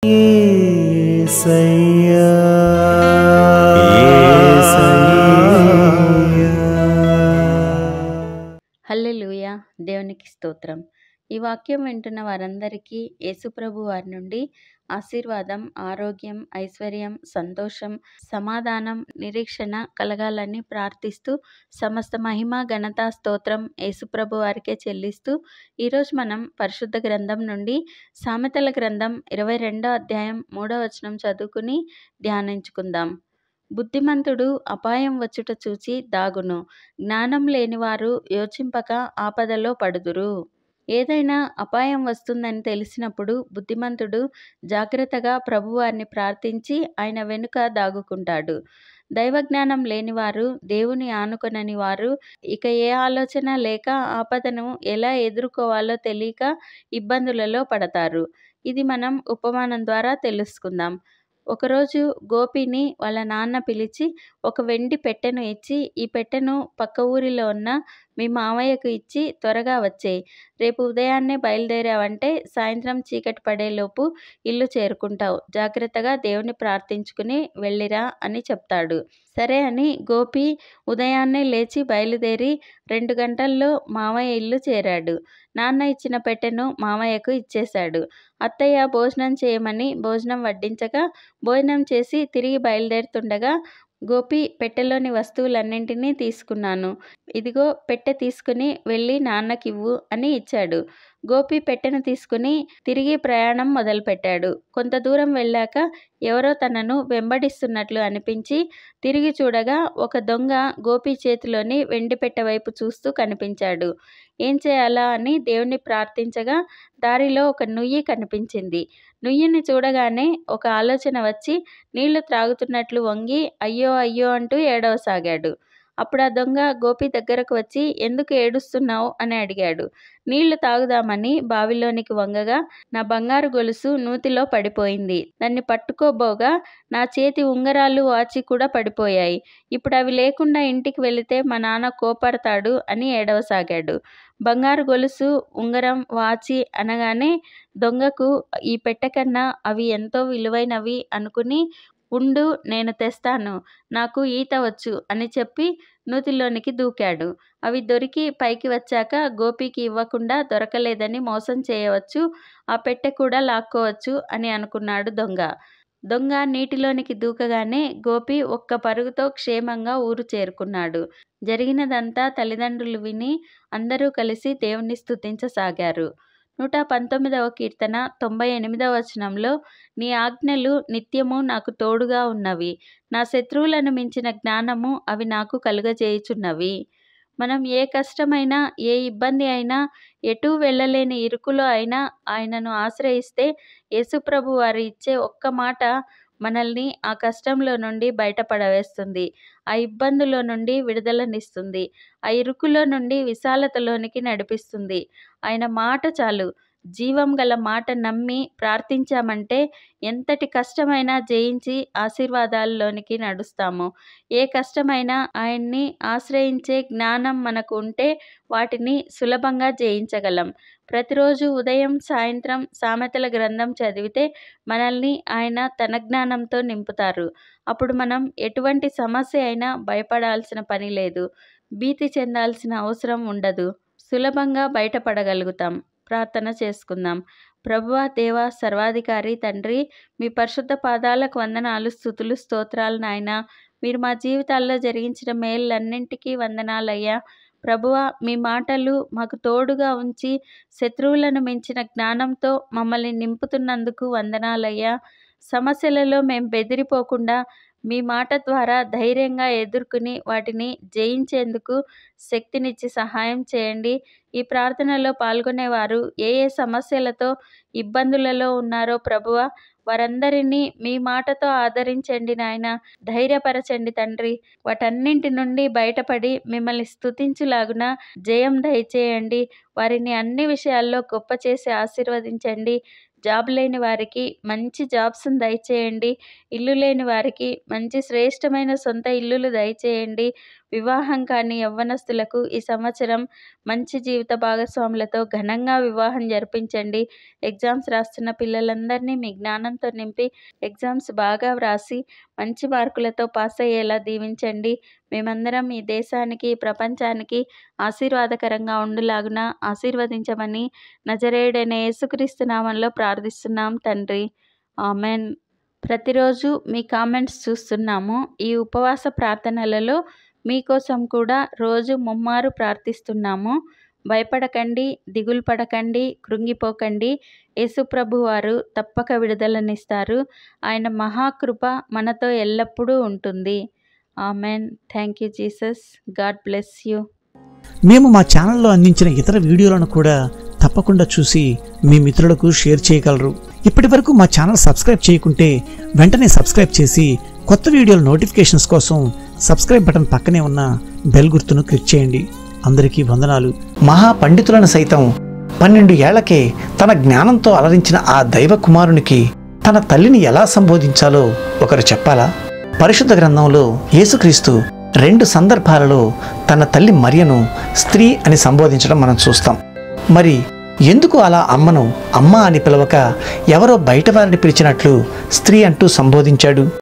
యేసయ్యా హల్లెలూయా. దేవునికి స్తోత్రం. ఈ వాక్యం వింటున్న వారందరికీ యేసుప్రభు వారి నుండి ఆశీర్వాదం, ఆరోగ్యం, ఐశ్వర్యం, సంతోషం, సమాధానం, నిరీక్షణ కలగాలని ప్రార్థిస్తూ సమస్త మహిమ, ఘనత, స్తోత్రం యేసుప్రభు వారికే చెల్లిస్తూ ఈరోజు మనం పరిశుద్ధ గ్రంథం నుండి సామెతల గ్రంథం 22వ అధ్యాయం 3వ వచనం చదువుకుని ధ్యానించుకుందాం. బుద్ధిమంతుడు అపాయం వచ్చుట చూచి దాగును, జ్ఞానం లేనివారు యోచింపక ఆపదలో పడుదురు. ఏదైనా అపాయం వస్తుందని తెలిసినప్పుడు బుద్ధిమంతుడు జాగ్రత్తగా ప్రభువారిని ప్రార్థించి ఆయన వెనుక దాగుకుంటాడు. దైవజ్ఞానం లేనివారు, దేవుని ఆనుకొనని వారు ఇక ఏ ఆలోచన లేక ఆపదను ఎలా ఎదుర్కోవాలో తెలియక ఇబ్బందులలో పడతారు. ఇది మనం ఉపమానం ద్వారా తెలుసుకుందాం. ఒకరోజు గోపిని వాళ్ళ నాన్న పిలిచి ఒక వెండి పెట్టెను ఇచ్చి, ఈ పెట్టెను పక్క ఊరిలో ఉన్న మీ మామయ్యకు ఇచ్చి త్వరగా వచ్చేయి. రేపు ఉదయాన్నే బయలుదేరావంటే సాయంత్రం చీకటి పడేలోపు ఇల్లు చేరుకుంటావు. జాగ్రత్తగా దేవుని ప్రార్థించుకుని వెళ్ళిరా అని చెప్తాడు. సరే అని గోపి ఉదయాన్నే లేచి బయలుదేరి 2 గంటల్లో మామయ్య ఇల్లు చేరాడు. నాన్న ఇచ్చిన పెట్టెను మామయ్యకు ఇచ్చేశాడు. అత్తయ్య భోజనం చేయమని భోజనం వడ్డించగా భోజనం చేసి తిరిగి బయలుదేరుతుండగా గోపి పెట్టెలోని వస్తువులన్నింటినీ తీసుకున్నాను, ఇదిగో పెట్టె తీసుకుని వెళ్ళి నాన్నకివ్వు అని ఇచ్చాడు. గోపి పెట్టెను తీసుకుని తిరిగి ప్రయాణం మొదలుపెట్టాడు. కొంత దూరం వెళ్ళాక ఎవరో తనను వెంబడిస్తున్నట్లు అనిపించి తిరిగి చూడగా ఒక దొంగ గోపి చేతిలోని వెండి పెట్టె వైపు చూస్తూ కనిపించాడు. ఏం చేయాలా అని దేవుణ్ణి ప్రార్థించగా దారిలో ఒక నుయ్యి కనిపించింది. నుయ్యిని చూడగానే ఒక ఆలోచన వచ్చి నీళ్లు త్రాగుతున్నట్లు వంగి అయ్యో అయ్యో అంటూ ఏడవసాగాడు. అప్పుడు ఆ దొంగ గోపి దగ్గరకు వచ్చి ఎందుకు ఏడుస్తున్నావు అని అడిగాడు. నీళ్లు తాగుదామని బావిలోనికి వంగగా నా బంగారు గొలుసు నూతిలో పడిపోయింది. దాన్ని పట్టుకోబోగా నా చేతి ఉంగరాలు, వాచి కూడా పడిపోయాయి. ఇప్పుడు అవి లేకుండా ఇంటికి వెళితే మా నాన్న కోపడతాడు అని ఏడవసాగాడు. బంగారు గొలుసు, ఉంగరం, వాచి అనగానే దొంగకు ఈ పెట్టె కన్నా అవి ఎంతో విలువైనవి అనుకుని ఉండు నేను తెస్తాను, నాకు ఈత వచ్చు అని చెప్పి నూతిలోనికి దూకాడు. అవి దొరికి పైకి వచ్చాక గోపికి ఇవ్వకుండా దొరకలేదని మోసం చేయవచ్చు, ఆ పెట్టె కూడా లాక్కోవచ్చు అని అనుకున్నాడు దొంగ. దొంగ నీటిలోనికి దూకగానే గోపి ఒక్క పరుగుతో క్షేమంగా ఊరు చేరుకున్నాడు. జరిగినదంతా తల్లిదండ్రులు విని అందరూ కలిసి దేవుణ్ణి స్తుతించసాగారు. 119వ కీర్తన 98వ వచనంలో నీ ఆజ్ఞలు నిత్యము నాకు తోడుగా ఉన్నవి, నా శత్రువులను మించిన జ్ఞానము అవి నాకు కలుగజేయుచున్నవి. మనం ఏ కష్టమైనా, ఏ ఇబ్బంది అయినా, ఎటూ వెళ్ళలేని ఇరుకులో అయినా ఆయనను ఆశ్రయిస్తే యేసుప్రభు వారు ఇచ్చే ఒక్క మాట మనల్ని ఆ కష్టంలో నుండి బయటపడవేస్తుంది, ఆ ఇబ్బందులో నుండి విడుదలనిస్తుంది, ఆ ఇరుకులో నుండి విశాలతలోనికి నడిపిస్తుంది. ఆయన మాట చాలు. జీవం గల మాట నమ్మి ప్రార్థించామంటే ఎంతటి కష్టమైనా జయించి ఆశీర్వాదాల్లోనికి నడుస్తాము. ఏ కష్టమైనా ఆయన్ని ఆశ్రయించే జ్ఞానం మనకు ఉంటే వాటిని సులభంగా జయించగలం. ప్రతిరోజు ఉదయం, సాయంత్రం సామెతల గ్రంథం చదివితే మనల్ని ఆయన తన జ్ఞానంతో నింపుతారు. అప్పుడు మనం ఎటువంటి సమస్య అయినా భయపడాల్సిన పని లేదు, భీతి చెందాల్సిన అవసరం ఉండదు, సులభంగా బయటపడగలుగుతాం. ప్రార్థన చేసుకుందాం. ప్రభువా, దేవా, సర్వాధికారి తండ్రి, మీ పరిశుద్ధ పాదాలకు వందనాలు, స్తుతులు, స్తోత్రాలు నాయనా. మీరు మా జీవితాల్లో జరిగించిన మేళ్ళన్నింటికీ వందనాలయ్యా. ప్రభువా, మీ మాటలు మాకు తోడుగా ఉంచి శత్రువులను మించిన జ్ఞానంతో మమ్మల్ని నింపుతున్నందుకు వందనాలయ్యా. సమస్యలలో మేము బెదిరిపోకుండా మీ మాట ద్వారా ధైర్యంగా ఎదుర్కొని వాటిని జయించేందుకు శక్తినిచ్చి సహాయం చేయండి. ఈ ప్రార్థనలో పాల్గొనేవారు ఏ ఏ సమస్యలతో ఇబ్బందులలో ఉన్నారో ప్రభువా, వారందరినీ మీ మాటతో ఆదరించండి నాయన, ధైర్యపరచండి తండ్రి. వాటన్నింటి నుండి బయటపడి మిమ్మల్ని స్తుతించులాగున జయం దయచేయండి. వారిని అన్ని విషయాల్లో గొప్ప చేసి ఆశీర్వదించండి. జాబ్ లేని వారికి మంచి జాబ్స్ని దయచేయండి. ఇల్లు లేని వారికి మంచి శ్రేష్టమైన సొంత ఇల్లులు దయచేయండి. వివాహం కాని యవ్వనస్తులకు ఈ సంవత్సరం మంచి జీవిత భాగస్వాములతో ఘనంగా వివాహం జరిపించండి. ఎగ్జామ్స్ రాస్తున్న పిల్లలందరినీ మీ జ్ఞానంతో నింపి ఎగ్జామ్స్ బాగా వ్రాసి మంచి మార్కులతో పాస్ అయ్యేలా దీవించండి. మేమందరం ఈ దేశానికి, ప్రపంచానికి ఆశీర్వాదకరంగా ఉండులాగున ఆశీర్వదించమని నజరేయుడైన యేసుక్రీస్తు నామంలో ప్రార్థిస్తున్నాం తండ్రి. ఆమెన్. ప్రతిరోజు మీ కామెంట్స్ చూస్తున్నాము. ఈ ఉపవాస ప్రార్థనలలో మీకోసం కూడా రోజు ముమ్మారు ప్రార్థిస్తున్నాము. భయపడకండి, దిగులు పడకండి, కృంగిపోకండి. యేసుప్రభు వారు తప్పక విడుదలనిస్తారు. ఆయన మహాకృప మనతో ఎల్లప్పుడూ ఉంటుంది. Amen. Thank you Jesus. God bless you. మేము మా ఛానల్లో అందించిన ఇతర వీడియోలను కూడా తప్పకుండా చూసి మీ మిత్రులకు షేర్ చేయగలరు. ఇప్పటి వరకు మా ఛానల్ సబ్స్క్రైబ్ చేయకుంటే వెంటనే సబ్స్క్రైబ్ చేసి కొత్త వీడియోల నోటిఫికేషన్స్ కోసం సబ్స్క్రైబ్ బటన్ పక్కనే ఉన్న బెల్ గుర్తును క్లిక్ చేయండి. అందరికీ వందనాలు. మహా పండితులను సైతం 12 ఏళ్లకే తన జ్ఞానంతో అలరించిన ఆ దైవ కుమారునికి తన తల్లిని ఎలా సంబోధించాలో ఒకరు చెప్పాలా? పరిశుద్ధ గ్రంథంలో యేసుక్రీస్తు 2 సందర్భాలలో తన తల్లి మరియను స్త్రీ అని సంబోధించడం మనం చూస్తాం. మరి ఎందుకు అలా అమ్మను అమ్మ అని పిలవక ఎవరో బయట వారిని పిలిచినట్లు స్త్రీ అంటూ సంబోధించాడు?